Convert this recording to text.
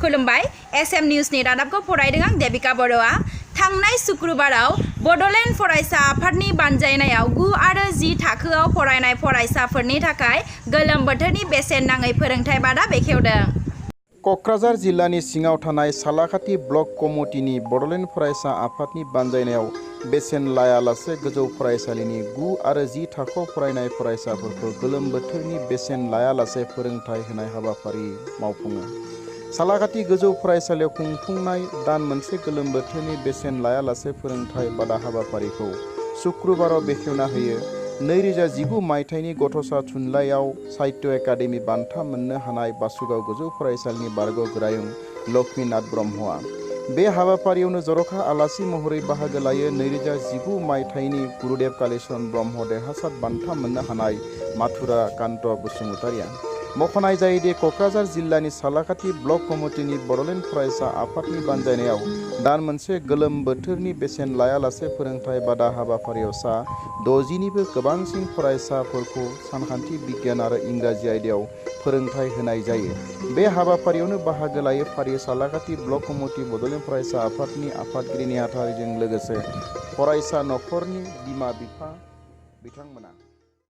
खुलुमबाय एसएम निउसनि रादाबखौ फरायदों आं देबिका बर'आ। थांनाय शुक्रबाराव बड'लेण्ड फरायसा आफादनि बानजायनायाव 9 आरो 10 थाखोआव फरायनाय फरायसाफोरनि थाखाय गोलोम बोथोरनि बेसेन नाङै फोरोंथाय बादा बेखेवदों। क'क्राझार जिल्लानि सिङाव थानाय सालाकाटि ब्लक कमिटिनि बड'लेण्ड फरायसा आफादनि बानजायनायाव बेसेन लायालासे गोजौ फरायसालिनि 9 आरो 10 थाखोआव फरायनाय फरायसाफोरखौ गोलोम बोथोरनि बेसेन लायालासे फोरोंथाय होनाय हाबाफारि मावफुङो। सालाकाटि गोजौ फरायसालियाव खुंफुंनाय दान मोनसे गोलोम बोथोरनि बेसेन लायालासे फोरोंथाय बादा हाबाफारिखौ शुक्रबाराव बेखेवना होयो। 2019 मायथाइनि गथ'सा थुनलाइयाव साहित्य एकाडेमि बान्था मोननो हानाय बासुगाव गोजौ फरायसालिनि बारग' गोरायुं लक्ष्मीनाथ ब्रह्मआ बे हाबाफारियावनो जर'खा आलासि महरै बाहागो लायो। 2019 मायथाइनि गुरुदेव कालीचरण ब्रह्म देरहासार बान्था मोननो हानाय माथुरा कान्त बसुमतारिया। मख'नाय जायोदि क'क्राझार जिल्लानि सालाकाटि ब्लक कमिटिनि बड'लेण्ड फरायसा आफादनि बानजायनायाव दान मोनसे गोलोम बोथोरनि बेसेन लायालासे फोरोंथाय बादा हाबाफारियाव सा 60निबो गोबांसिन फरायसाफोरखौ सानखान्थि बिगियान आरो इंराजि आयदायाव फोरोंथाय होनाय जायो। बे हाबाफारियावनो बाहागो लायो फारि सालाकाटि ब्लक कमिटि बड'लेण्ड फरायसा आफादनि आफादगिरि नेहाथारिजों लोगोसे फरायसा नखरनि बिमा बिफा बिथांमोना।